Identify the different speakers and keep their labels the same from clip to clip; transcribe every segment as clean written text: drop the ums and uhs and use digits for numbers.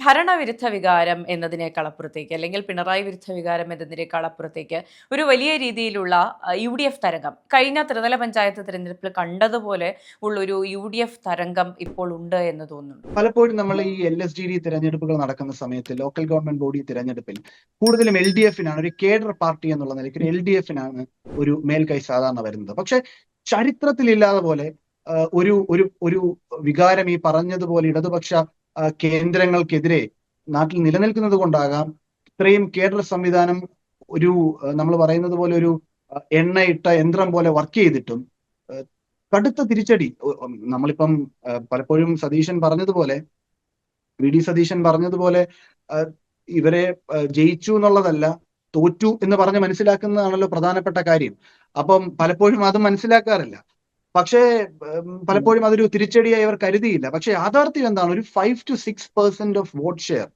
Speaker 1: ഭരണവിരുദ്ധ വികാരം എന്നതിനേക്കാൾ അപ്പുറത്തേക്ക്, അല്ലെങ്കിൽ പിണറായി വിരുദ്ധ വികാരം എന്നതിനേക്കാൾ അപ്പുറത്തേക്ക് ഒരു വലിയ രീതിയിലുള്ള UDF തരംഗം കഴിഞ്ഞ ത്രിതല പഞ്ചായത്ത് തിരഞ്ഞെടുപ്പിൽ കണ്ടതുപോലെ ഉള്ളൊരു UDF തരംഗം ഇപ്പോൾ ഉണ്ട് എന്ന് തോന്നുന്നു.
Speaker 2: പലപ്പോഴും നമ്മൾ ഈ LSGD തിരഞ്ഞെടുപ്പുകൾ നടക്കുന്ന സമയത്ത് ലോക്കൽ ഗവൺമെന്റ് ബോഡി തിരഞ്ഞെടുപ്പിൽ കൂടുതലും LDFനാണ്, ഒരു കേഡർ പാർട്ടി എന്നുള്ള നിലയ്ക്ക് ഒരു LDFനാണ് ഒരു മേൽക്കൈ സാധാരണ വരുന്നത്. പക്ഷെ ചരിത്രത്തിലില്ലാതെ പോലെ ഒരു ഒരു ഒരു വികാരം ഈ പറഞ്ഞതുപോലെ ഇടതുപക്ഷ കേന്ദ്രങ്ങൾക്കെതിരെ നാട്ടിൽ നിലനിൽക്കുന്നത് കൊണ്ടാകാം ഇത്രയും കേഡർ സംവിധാനം ഒരു നമ്മൾ പറയുന്നത് പോലെ ഒരു എണ്ണയിട്ട യന്ത്രം പോലെ വർക്ക് ചെയ്തിട്ടും കടുത്ത തിരിച്ചടി. നമ്മളിപ്പം പലപ്പോഴും സതീശൻ പറഞ്ഞതുപോലെ, VD സതീശൻ പറഞ്ഞതുപോലെ ഇവരെ ജയിച്ചു എന്നുള്ളതല്ല, തോറ്റു എന്ന് പറഞ്ഞ് മനസ്സിലാക്കുന്നതാണല്ലോ പ്രധാനപ്പെട്ട കാര്യം. അപ്പം പലപ്പോഴും അത് മനസ്സിലാക്കാറില്ല. പക്ഷേ പലപ്പോഴും അതൊരു തിരിച്ചടിയായി അവർ കരുതിയില്ല. പക്ഷെ യാഥാർത്ഥ്യം എന്താണ്? ഒരു 5 to 6% ഓഫ് വോട്ട് ഷെയർ,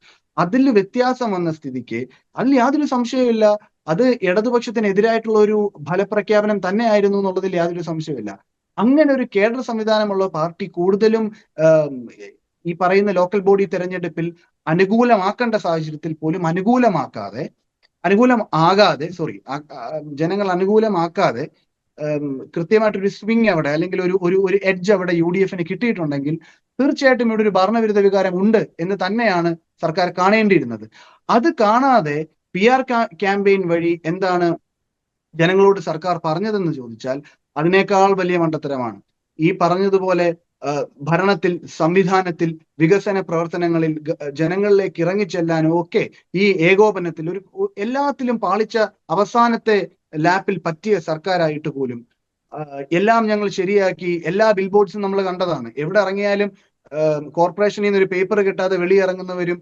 Speaker 2: അതിൽ വ്യത്യാസം വന്ന സ്ഥിതിക്ക് അതിൽ യാതൊരു സംശയമില്ല അത് ഇടതുപക്ഷത്തിനെതിരായിട്ടുള്ള ഒരു ഫലപ്രഖ്യാപനം തന്നെയായിരുന്നു എന്നുള്ളതിൽ യാതൊരു സംശയമില്ല. അങ്ങനെ ഒരു കേഡർ സംവിധാനമുള്ള പാർട്ടി കൂടുതലും ഈ പറയുന്ന ലോക്കൽ ബോഡി തെരഞ്ഞെടുപ്പിൽ അനുകൂലമാക്കേണ്ട സാഹചര്യത്തിൽ പോലും ജനങ്ങൾ അനുകൂലമാക്കാതെ കൃത്യമായിട്ടൊരു സ്വിങ് അവിടെ, അല്ലെങ്കിൽ ഒരു എഡ്ജ് അവിടെ UDFന് കിട്ടിയിട്ടുണ്ടെങ്കിൽ തീർച്ചയായിട്ടും ഇവിടെ ഒരു ഭരണവിരുദ്ധ വികാരം ഉണ്ട് എന്ന് തന്നെയാണ് സർക്കാർ കാണേണ്ടിയിരുന്നത്. അത് കാണാതെ PR ക്യാമ്പയിൻ വഴി എന്താണ് ജനങ്ങളോട് സർക്കാർ പറഞ്ഞതെന്ന് ചോദിച്ചാൽ അതിനേക്കാൾ വലിയ മണ്ടത്തരമാണ്. ഈ പറഞ്ഞതുപോലെ ഭരണത്തിൽ, സംവിധാനത്തിൽ, വികസന പ്രവർത്തനങ്ങളിൽ ജനങ്ങളിലേക്ക് ഇറങ്ങിച്ചെല്ലാനും ഒക്കെ ഈ ഏകോപനത്തിൽ എല്ലാത്തിലും പാളിച്ച അവസാനത്തെ ലാപ്പിൽ പറ്റിയ സർക്കാരായിട്ട് പോലും എല്ലാം ഞങ്ങൾ ശരിയാക്കി, എല്ലാ ബിൽ ബോർഡ്സും നമ്മൾ കണ്ടതാണ്. എവിടെ ഇറങ്ങിയാലും കോർപ്പറേഷനിൽ നിന്ന് ഒരു പേപ്പർ കിട്ടാതെ വെളിയിറങ്ങുന്നവരും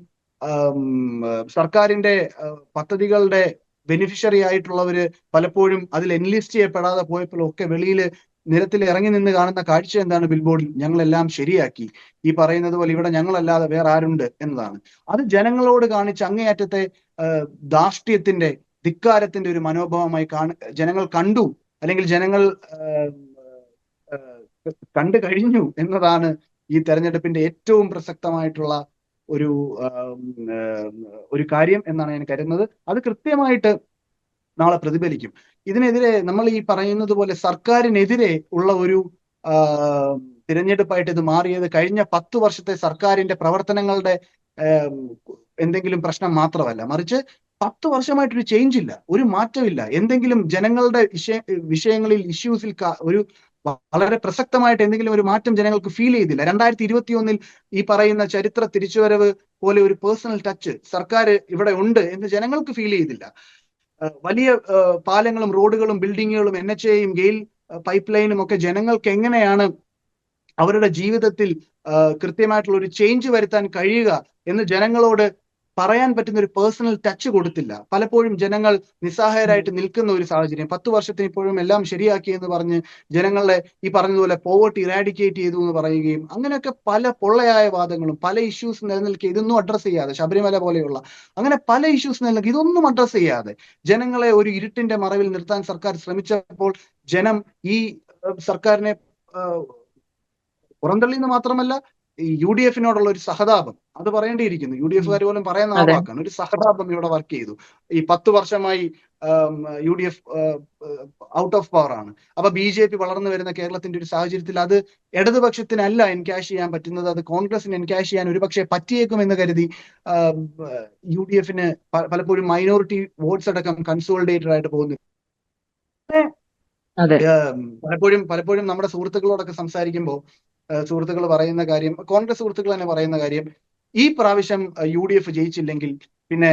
Speaker 2: സർക്കാരിന്റെ പദ്ധതികളുടെ ബെനിഫിഷ്യറി ആയിട്ടുള്ളവര് പലപ്പോഴും അതിൽ എൻലിസ്റ്റ് ചെയ്യപ്പെടാതെ പോയപ്പോഴൊക്കെ വെളിയിൽ നിരത്തിൽ ഇറങ്ങി നിന്ന് കാണുന്ന കാഴ്ച എന്താണ്? ബിൽ ബോർഡിൽ ഞങ്ങളെല്ലാം ശരിയാക്കി, ഈ പറയുന്നത് പോലെ ഇവിടെ ഞങ്ങളല്ലാതെ വേറെ ആരുണ്ട് എന്നതാണ്. അത് ജനങ്ങളോട് കാണിച്ച അങ്ങേയറ്റത്തെ ധാർഷ്ട്യത്തിന്റെ, ധിക്കാരത്തിന്റെ ഒരു മനോഭാവമായി ജനങ്ങൾ കണ്ടു, അല്ലെങ്കിൽ ജനങ്ങൾ കണ്ടു കഴിഞ്ഞു എന്നതാണ് ഈ തെരഞ്ഞെടുപ്പിന്റെ ഏറ്റവും പ്രസക്തമായിട്ടുള്ള ഒരു കാര്യം എന്നാണ് ഞാൻ കരുതുന്നത്. അത് കൃത്യമായിട്ട് നാളെ പ്രതിഫലിക്കും. ഇതിനെതിരെ നമ്മൾ ഈ പറയുന്നത് പോലെ സർക്കാരിനെതിരെ ഉള്ള ഒരു തിരഞ്ഞെടുപ്പായിട്ട് ഇത് മാറിയത് കഴിഞ്ഞ 10 വർഷത്തെ സർക്കാരിന്റെ പ്രവർത്തനങ്ങളുടെ എന്തെങ്കിലും പ്രശ്നം മാത്രമല്ല, മറിച്ച് 10 വർഷമായിട്ടൊരു ചേഞ്ച് ഇല്ല, ഒരു മാറ്റമില്ല. എന്തെങ്കിലും ജനങ്ങളുടെ വിഷയങ്ങളിൽ, ഇഷ്യൂസിൽ ഒരു വളരെ പ്രസക്തമായിട്ട് എന്തെങ്കിലും ഒരു മാറ്റം ജനങ്ങൾക്ക് ഫീൽ ചെയ്തില്ല. 2021 ഈ പറയുന്ന ചരിത്ര തിരിച്ചുവരവ് പോലെ ഒരു പേഴ്സണൽ ടച്ച് സർക്കാർ ഇവിടെ ഉണ്ട് എന്ന് ജനങ്ങൾക്ക് ഫീൽ ചെയ്തില്ല. വലിയ പാലങ്ങളും റോഡുകളും ബിൽഡിങ്ങുകളും NHAയും ഗെയിൽ പൈപ്പ് ലൈനും ഒക്കെ ജനങ്ങൾക്ക് എങ്ങനെയാണ് അവരുടെ ജീവിതത്തിൽ കൃത്യമായിട്ടുള്ള ഒരു ചേഞ്ച് വരുത്താൻ കഴിയുക എന്ന് ജനങ്ങളോട് പറയാൻ പറ്റുന്ന ഒരു പേഴ്സണൽ ടച്ച് കൊടുത്തില്ല. പലപ്പോഴും ജനങ്ങൾ നിസ്സഹായരായിട്ട് നിൽക്കുന്ന ഒരു സാഹചര്യം. 10 വർഷത്തിന് ഇപ്പോഴും എല്ലാം ശരിയാക്കി എന്ന് പറഞ്ഞ് ജനങ്ങളെ ഈ പറഞ്ഞതുപോലെ പോവർട്ടി ഇറാഡിക്കേറ്റ് ചെയ്തു എന്ന് പറയുകയും അങ്ങനെയൊക്കെ പല പൊള്ളയായ വാദങ്ങളും, പല ഇഷ്യൂസ് നിലനിൽക്കുക, ഇതൊന്നും അഡ്രസ് ചെയ്യാതെ, ശബരിമല പോലെയുള്ള അങ്ങനെ പല ഇഷ്യൂസ് നിലനിൽക്കുക, ഇതൊന്നും അഡ്രസ് ചെയ്യാതെ ജനങ്ങളെ ഒരു ഇരുട്ടിന്റെ മറവിൽ നിർത്താൻ സർക്കാർ ശ്രമിച്ചപ്പോൾ ജനം ഈ സർക്കാരിനെ പുറന്തള്ളിന്ന് മാത്രമല്ല ഈ UDFനോടുള്ള ഒരു സഹതാപം, അത് പറയേണ്ടിയിരിക്കുന്നു. UDFകാർ പോലും പറയുന്ന ആ വാക്കാണ്, ഒരു സഹതാപം ഇവിടെ വർക്ക് ചെയ്തു. ഈ 10 വർഷമായി UDF ഔട്ട് ഓഫ് പവർ ആണ്. അപ്പൊ BJP വളർന്നു വരുന്ന കേരളത്തിന്റെ ഒരു സാഹചര്യത്തിൽ അത് ഇടതുപക്ഷത്തിനല്ല എൻകാഷ് ചെയ്യാൻ പറ്റുന്നത്, അത് കോൺഗ്രസിന് എൻകാഷ് ചെയ്യാൻ ഒരുപക്ഷെ പറ്റിയേക്കും എന്ന് കരുതി UDFന് പലപ്പോഴും മൈനോറിറ്റി വോട്ട്സ് അടക്കം കൺസോളിഡേറ്റഡ് ആയിട്ട് പോകുന്നു. പലപ്പോഴും നമ്മുടെ സുഹൃത്തുക്കളോടൊക്കെ സംസാരിക്കുമ്പോൾ സുഹൃത്തുക്കൾ പറയുന്ന കാര്യം, കോൺഗ്രസ് സുഹൃത്തുക്കൾ തന്നെ പറയുന്ന കാര്യം, ഈ പ്രാവശ്യം UDF ജയിച്ചില്ലെങ്കിൽ പിന്നെ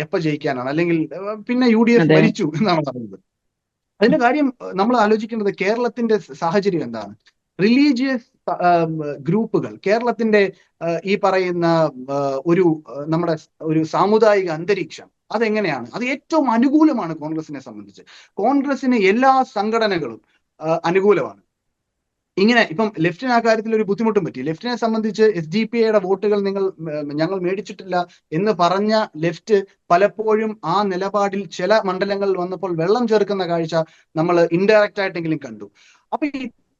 Speaker 2: എപ്പോ ജയിക്കാനാണ്, അല്ലെങ്കിൽ പിന്നെ UDF മരിച്ചു എന്നാണ് പറയുന്നത്. അതിന്റെ കാര്യം നമ്മൾ ആലോചിക്കേണ്ടത് കേരളത്തിന്റെ സാഹചര്യം എന്താണ്. റിലീജിയസ് ഗ്രൂപ്പുകൾ കേരളത്തിന്റെ ഈ പറയുന്ന നമ്മുടെ ഒരു സാമുദായിക അന്തരീക്ഷം അതെങ്ങനെയാണ്? അത് ഏറ്റവും അനുകൂലമാണ് കോൺഗ്രസിനെ സംബന്ധിച്ച്. കോൺഗ്രസിന് എല്ലാ സംഘടനകളും അനുകൂലമാണ്. ഇങ്ങനെ ഇപ്പം ലെഫ്റ്റിന് ആ കാര്യത്തിൽ ഒരു ബുദ്ധിമുട്ടും പറ്റി. ലെഫ്റ്റിനെ സംബന്ധിച്ച് SDPIയുടെ വോട്ടുകൾ ഞങ്ങൾ മേടിച്ചിട്ടില്ല എന്ന് പറഞ്ഞ ലെഫ്റ്റ് പലപ്പോഴും ആ നിലപാടിൽ ചില മണ്ഡലങ്ങളിൽ വന്നപ്പോൾ വെള്ളം ചേർക്കുന്ന കാഴ്ച നമ്മൾ ഇൻഡയറക്റ്റ് ആയിട്ടെങ്കിലും കണ്ടു. അപ്പൊ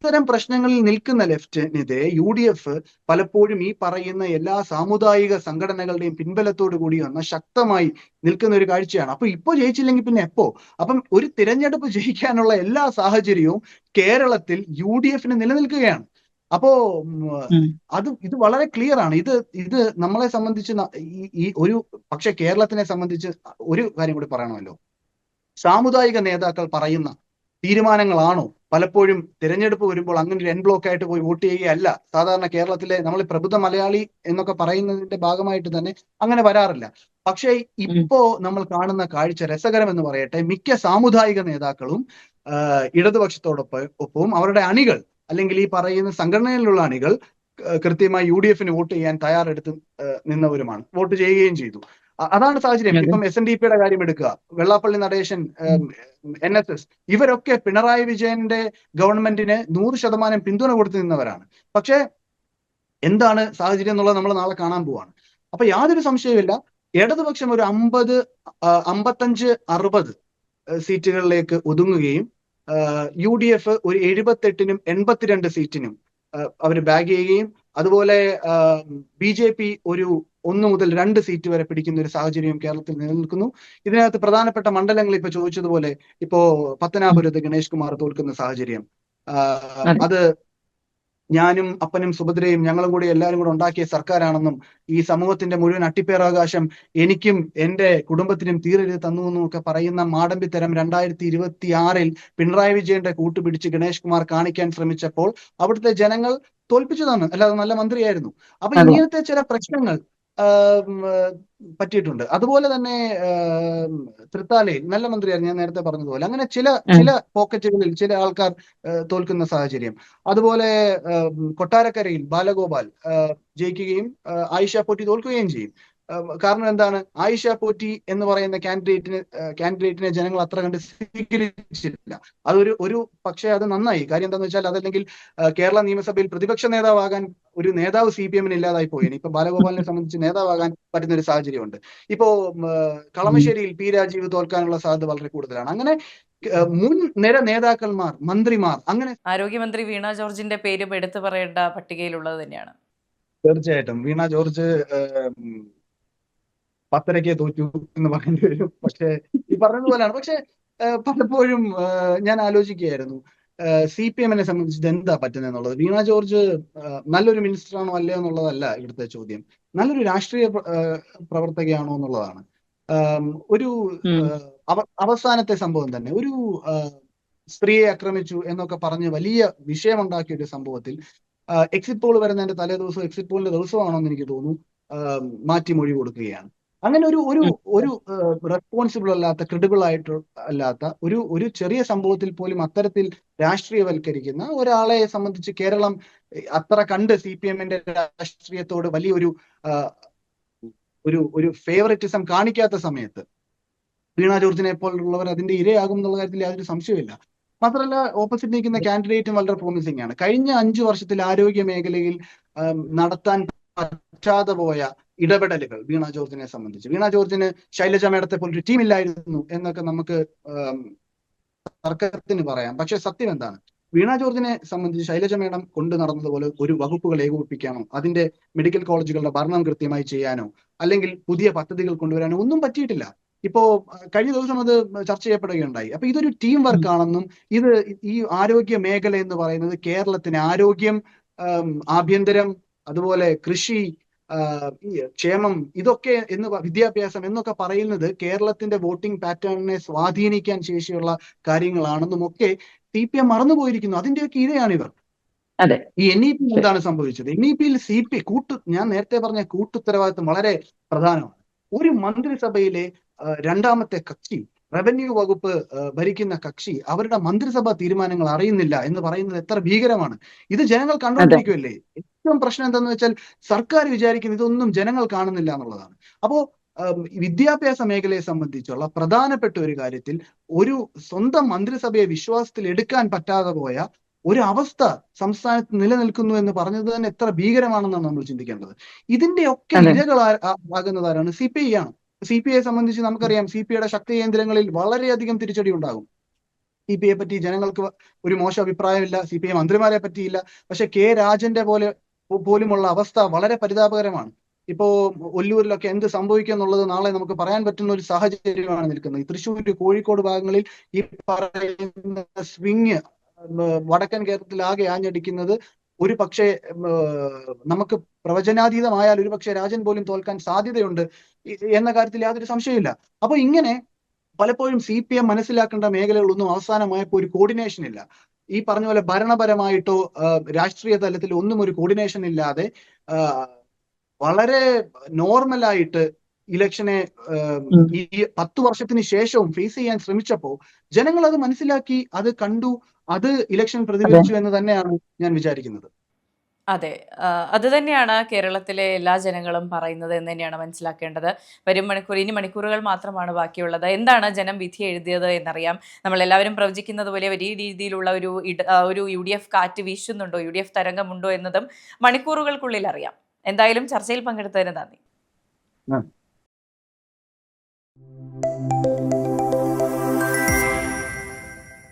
Speaker 2: ഇത്തരം പ്രശ്നങ്ങളിൽ നിൽക്കുന്ന ലെഫ്റ്റിനെതിരെ UDF പലപ്പോഴും ഈ പറയുന്ന എല്ലാ സാമുദായിക സംഘടനകളുടെയും പിൻബലത്തോടു കൂടി വന്ന ശക്തമായി നിൽക്കുന്ന ഒരു കാഴ്ചയാണ്. അപ്പൊ ഇപ്പൊ ജയിച്ചില്ലെങ്കിൽ പിന്നെ എപ്പോ? അപ്പം ഒരു തിരഞ്ഞെടുപ്പ് ജയിക്കാനുള്ള എല്ലാ സാഹചര്യവും കേരളത്തിൽ UDF നിലനിൽക്കുകയാണ്. അപ്പോ ഇത് വളരെ ക്ലിയർ ആണ്. ഇത് നമ്മളെ സംബന്ധിച്ച് ഈ ഒരു പക്ഷെ കേരളത്തിനെ സംബന്ധിച്ച് ഒരു കാര്യം കൂടി പറയണമല്ലോ. സാമുദായിക നേതാക്കൾ പറയുന്ന തീരുമാനങ്ങളാണോ പലപ്പോഴും തിരഞ്ഞെടുപ്പ് വരുമ്പോൾ അങ്ങനെ ഒരു എൻ ബ്ലോക്ക് ആയിട്ട് പോയി വോട്ട് ചെയ്യുകയല്ല സാധാരണ കേരളത്തിലെ നമ്മൾ പ്രബുദ്ധ മലയാളി എന്നൊക്കെ പറയുന്നതിന്റെ ഭാഗമായിട്ട് തന്നെ അങ്ങനെ വരാറില്ല. പക്ഷേ ഇപ്പോ നമ്മൾ കാണുന്ന കാഴ്ച രസകരം എന്ന് പറയട്ടെ, മിക്ക സാമുദായിക നേതാക്കളും ഇടതുപക്ഷത്തോടൊപ്പവും അവരുടെ അണികൾ അല്ലെങ്കിൽ ഈ പറയുന്ന സംഘടനയിലുള്ള അണികൾ കൃത്യമായി UDF വോട്ട് ചെയ്യാൻ തയ്യാറെടുത്ത് നിന്നവരുമാണ്, വോട്ട് ചെയ്യുകയും ചെയ്തു. അതാണ് സാഹചര്യം. ഇപ്പം SNDPയുടെ കാര്യം എടുക്കുക, വെള്ളാപ്പള്ളി നടേശൻ, NSS, ഇവരൊക്കെ പിണറായി വിജയന്റെ ഗവൺമെന്റിന് 100% പിന്തുണ കൊടുത്തു നിന്നവരാണ്. പക്ഷേ എന്താണ് സാഹചര്യം എന്നുള്ളത് നമ്മൾ നാളെ കാണാൻ പോവാണ്. അപ്പൊ യാതൊരു സംശയവുമില്ല, ഇടതുപക്ഷം ഒരു 50, 55, 60 സീറ്റുകളിലേക്ക് ഒതുങ്ങുകയും UDF ഒരു 78-നും 82 സീറ്റിനും അവർ ബാഗ് ചെയ്യുകയും അതുപോലെ BJP ഒരു 1 മുതൽ 2 സീറ്റ് വരെ പിടിക്കുന്ന ഒരു സാഹചര്യം കേരളത്തിൽ നിലനിൽക്കുന്നു. ഇതിനകത്ത് പ്രധാനപ്പെട്ട മണ്ഡലങ്ങൾ ഇപ്പൊ ചോദിച്ചതുപോലെ ഇപ്പോ പത്തനാപുരത്ത് ഗണേഷ് കുമാർ തോൽക്കുന്ന സാഹചര്യം, അത് ഞാനും അപ്പനും സുഭദ്രയും ഞങ്ങളും കൂടി എല്ലാവരും കൂടെ ഉണ്ടാക്കിയ സർക്കാരാണെന്നും ഈ സമൂഹത്തിന്റെ മുഴുവൻ അട്ടിപ്പേറാവകാശം എനിക്കും എന്റെ കുടുംബത്തിനും തീരരുത് തന്നു എന്നും ഒക്കെ പറയുന്ന മാടമ്പിത്തരം 2026-ൽ പിണറായി വിജയന്റെ കൂട്ടുപിടിച്ച് ഗണേഷ് കുമാർ കാണിക്കാൻ ശ്രമിച്ചപ്പോൾ അവിടുത്തെ ജനങ്ങൾ തോൽപ്പിച്ചതാണ്, അല്ലാതെ നല്ല മന്ത്രിയായിരുന്നു. അപ്പൊ ഇങ്ങനത്തെ ചില പ്രശ്നങ്ങൾ പറ്റിയിട്ടുണ്ട്. അതുപോലെ തന്നെ തൃത്താലയിൽ നല്ല മന്ത്രിയായിരുന്നു, ഞാൻ നേരത്തെ പറഞ്ഞതുപോലെ. അങ്ങനെ ചില പോക്കറ്റുകളിൽ ചില ആൾക്കാർ തോൽക്കുന്ന സാഹചര്യം. അതുപോലെ കൊട്ടാരക്കരയിൽ ബാലഗോപാൽ ജയിക്കുകയും ആയിഷ പോറ്റി തോൽക്കുകയും ചെയ്യും. കാരണം എന്താണ്, ആയിഷ പോറ്റി എന്ന് പറയുന്ന കാൻഡിഡേറ്റിനെ ജനങ്ങൾ അത്ര കണ്ട് സ്വീകരിച്ചില്ല. അതൊരു പക്ഷേ അത് നന്നായി. കാര്യം എന്താണെന്ന് വെച്ചാൽ അതല്ലെങ്കിൽ കേരള നിയമസഭയിൽ പ്രതിപക്ഷ നേതാവാകാൻ ഒരു നേതാവ് CPM ഇല്ലാതായി പോയേനെ. ഇപ്പൊ ബാലഗോപാലിനെ സംബന്ധിച്ച് നേതാവാകാൻ പറ്റുന്ന ഒരു സാഹചര്യമുണ്ട്. ഇപ്പോ കളമശ്ശേരിയിൽ P രാജീവ് തോൽക്കാനുള്ള സാധ്യത വളരെ കൂടുതലാണ്. അങ്ങനെ മുൻ നിര നേതാക്കന്മാർ, മന്ത്രിമാർ, അങ്ങനെ
Speaker 1: ആരോഗ്യമന്ത്രി വീണ ജോർജിന്റെ പേരും എടുത്തു പറയേണ്ട പട്ടികയിലുള്ളത് തന്നെയാണ്.
Speaker 2: തീർച്ചയായിട്ടും വീണ ജോർജ് 10-ക്ക് തോറ്റു എന്ന് പറയേണ്ടി വരും. പക്ഷെ ഈ പറഞ്ഞതുപോലെയാണ്. പക്ഷെ പലപ്പോഴും ഞാൻ ആലോചിക്കുകയായിരുന്നു, CPM സംബന്ധിച്ച് എന്താ പറ്റുന്നത് എന്നുള്ളത്. വീണ ജോർജ് നല്ലൊരു മിനിസ്റ്റർ ആണോ അല്ലയോ എന്നുള്ളതല്ല ഇവിടുത്തെ ചോദ്യം, നല്ലൊരു രാഷ്ട്രീയ പ്രവർത്തകയാണോ എന്നുള്ളതാണ്. ഒരു അവസാനത്തെ സംഭവം തന്നെ, ഒരു സ്ത്രീയെ ആക്രമിച്ചു എന്നൊക്കെ പറഞ്ഞ് വലിയ വിഷയമുണ്ടാക്കിയ ഒരു സംഭവത്തിൽ എക്സിറ്റ് പോൾ വരുന്നതിന്റെ തലേ ദിവസം, എക്സിറ്റ് പോളിന്റെ ദിവസമാണോ എന്ന് എനിക്ക് തോന്നുന്നു, മാറ്റി മൊഴി കൊടുക്കുകയാണ്. അങ്ങനെ ഒരു റെസ്പോൺസിബിൾ അല്ലാത്ത, ക്രെഡിബിൾ ആയിട്ട് അല്ലാത്ത ഒരു ചെറിയ സംഭവത്തിൽ പോലും അത്തരത്തിൽ രാഷ്ട്രീയവൽക്കരിക്കുന്ന ഒരാളെ സംബന്ധിച്ച് കേരളം അത്ര കണ്ട് CPM-ന്റെ രാഷ്ട്രീയത്തോട് വലിയൊരു ഒരു ഫേവറിറ്റിസം കാണിക്കാത്ത സമയത്ത് വീണ ജോർജിനെ പോലുള്ളവർ അതിന്റെ ഇരയാകും എന്നുള്ള കാര്യത്തിൽ യാതൊരു സംശയമില്ല. മാത്രമല്ല, ഓപ്പോസിറ്റ് നിൽക്കുന്ന കാൻഡിഡേറ്റും വളരെ പ്രോമിസിംഗ് ആണ്. കഴിഞ്ഞ 5 വർഷത്തിൽ ആരോഗ്യ മേഖലയിൽ നടത്താൻ പറ്റാതെ പോയ ഇടപെടലുകൾ വീണ ജോർജിനെ സംബന്ധിച്ച്, വീണ ജോർജിന് ശൈലജ മേഡത്തെ പോലൊരു ടീം ഇല്ലായിരുന്നു എന്നൊക്കെ നമുക്ക് തർക്കത്തിന് പറയാം. പക്ഷെ സത്യം എന്താണ്, വീണ ജോർജിനെ സംബന്ധിച്ച് ശൈലജ മേഡം കൊണ്ടു നടന്നതുപോലെ ഒരു വകുപ്പുകൾ ഏകോപിപ്പിക്കാനോ അതിന്റെ മെഡിക്കൽ കോളേജുകളുടെ ഭരണം കൃത്യമായി ചെയ്യാനോ അല്ലെങ്കിൽ പുതിയ പദ്ധതികൾ കൊണ്ടുവരാനോ ഒന്നും പറ്റിയിട്ടില്ല. ഇപ്പോ കഴിഞ്ഞ ദിവസം അത് ചർച്ച ചെയ്യപ്പെടുകയുണ്ടായി. അപ്പൊ ഇതൊരു ടീം വർക്ക് ആണെന്നും ഈ ആരോഗ്യ മേഖല എന്ന് പറയുന്നത് കേരളത്തിന് ആരോഗ്യം, ആഭ്യന്തരം, അതുപോലെ കൃഷി, ക്ഷേമം, ഇതൊക്കെ വിദ്യാഭ്യാസം എന്നൊക്കെ പറയുന്നത് കേരളത്തിന്റെ വോട്ടിംഗ് പാറ്റേണിനെ സ്വാധീനിക്കാൻ ശേഷിയുള്ള കാര്യങ്ങളാണെന്നും ഒക്കെ CPM മറന്നുപോയിരിക്കുന്നു. അതിന്റെയൊക്കെ ഇരയാണിവർ. ഈ NEP എന്താണ് സംഭവിച്ചത്? NEP-യിൽ ഞാൻ നേരത്തെ പറഞ്ഞ കൂട്ടുത്തരവാദിത്വം വളരെ പ്രധാനമാണ്. ഒരു മന്ത്രിസഭയിലെ രണ്ടാമത്തെ കക്ഷി, റവന്യൂ വകുപ്പ് ഭരിക്കുന്ന കക്ഷി, അവരുടെ മന്ത്രിസഭാ തീരുമാനങ്ങൾ അറിയുന്നില്ല എന്ന് പറയുന്നത് എത്ര ഭീകരമാണ്. ഇത് ജനങ്ങൾ കണ്ടുകൊണ്ടിരിക്കുമല്ലേ. ഏറ്റവും പ്രശ്നം എന്താണെന്ന് വെച്ചാൽ സർക്കാർ വിചാരിക്കുന്നത് ഇതൊന്നും ജനങ്ങൾ കാണുന്നില്ല എന്നുള്ളതാണ്. അപ്പോ വിദ്യാഭ്യാസ മേഖലയെ സംബന്ധിച്ചുള്ള പ്രധാനപ്പെട്ട ഒരു കാര്യത്തിൽ ഒരു സ്വന്തം മന്ത്രിസഭയെ വിശ്വാസത്തിൽ എടുക്കാൻ പറ്റാതെ പോയ ഒരു അവസ്ഥ സംസ്ഥാനത്ത് നിലനിൽക്കുന്നു എന്ന് പറഞ്ഞത് തന്നെ എത്ര ഭീകരമാണെന്നാണ് നമ്മൾ ചിന്തിക്കേണ്ടത്. ഇതിന്റെയൊക്കെ ഇരകളാകുന്നതാരാണ്? CPI ആണ്. CPIയെ സംബന്ധിച്ച് നമുക്കറിയാം, CPIയുടെ ശക്തി കേന്ദ്രങ്ങളിൽ വളരെയധികം തിരിച്ചടി ഉണ്ടാകും. CPI പറ്റി ജനങ്ങൾക്ക് ഒരു മോശം അഭിപ്രായമില്ല, CPI മന്ത്രിമാരെ പറ്റിയില്ല. പക്ഷെ കെ രാജന്റെ പോലുമുള്ള അവസ്ഥ വളരെ പരിതാപകരമാണ്. ഇപ്പോ ഒല്ലൂരിലൊക്കെ എന്ത് സംഭവിക്കും എന്നുള്ളത് നാളെ നമുക്ക് പറയാൻ പറ്റുന്ന ഒരു സാഹചര്യമാണ് നിൽക്കുന്നത്. ഈ തൃശ്ശൂർ, കോഴിക്കോട് ഭാഗങ്ങളിൽ ഈ പറയുന്ന സ്വിങ് വടക്കൻ കേരളത്തിൽ ആകെ ആഞ്ഞടിക്കുന്നത് ഒരു പക്ഷേ നമുക്ക് പ്രവചനാതീതമായാൽ ഒരു പക്ഷേ രാജൻ പോലും തോൽക്കാൻ സാധ്യതയുണ്ട് എന്ന കാര്യത്തിൽ യാതൊരു സംശയമില്ല. അപ്പൊ ഇങ്ങനെ പലപ്പോഴും CPM മനസ്സിലാക്കേണ്ട മേഖലകളൊന്നും അവസാനമായപ്പോൾ ഒരു കോർഡിനേഷൻ ഇല്ല. ഈ പറഞ്ഞ പോലെ ഭരണപരമായിട്ടോ രാഷ്ട്രീയ തലത്തിൽ ഒന്നും ഒരു കോർഡിനേഷൻ ഇല്ലാതെ വളരെ നോർമലായിട്ട് ഇലക്ഷനെ ഈ 10 വർഷത്തിന് ശേഷവും ഫേസ് ചെയ്യാൻ ശ്രമിച്ചപ്പോ ജനങ്ങൾ അത് മനസ്സിലാക്കി, അത് കണ്ടു, അത് ഇലക്ഷൻ പ്രതിഫലിച്ചു എന്ന് തന്നെയാണ് ഞാൻ വിചാരിക്കുന്നത്.
Speaker 1: അതെ. അത് തന്നെയാണ് കേരളത്തിലെ എല്ലാ ജനങ്ങളും പറയുന്നത് എന്ന് തന്നെയാണ് മനസ്സിലാക്കേണ്ടത്. ഇനി മണിക്കൂറുകൾ മാത്രമാണ് ബാക്കിയുള്ളത്. എന്താണ് ജനം വിധി എഴുതിയത് എന്നറിയാം. നമ്മളെല്ലാവരും പ്രവചിക്കുന്നത് പോലെ വലിയ രീതിയിലുള്ള ഒരു UDF കാറ്റ് വീശുന്നുണ്ടോ, UDF തരംഗമുണ്ടോ എന്നതും മണിക്കൂറുകൾക്കുള്ളിൽ അറിയാം. എന്തായാലും ചർച്ചയിൽ പങ്കെടുത്തതിന് നന്ദി.